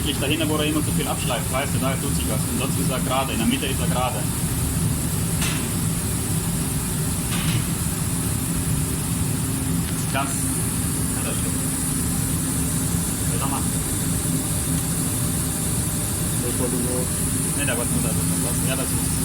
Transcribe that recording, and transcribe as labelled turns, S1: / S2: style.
S1: wirklich dahin, wo er immer so viel abschleift, weißt du, da tut sich was. Und sonst ist er gerade, in der Mitte ist er gerade. Das ist ganz... Ja, das stimmt. Was machen?
S2: Ich wollte nur...
S1: Ne, da war nur da was. Ja, das ist...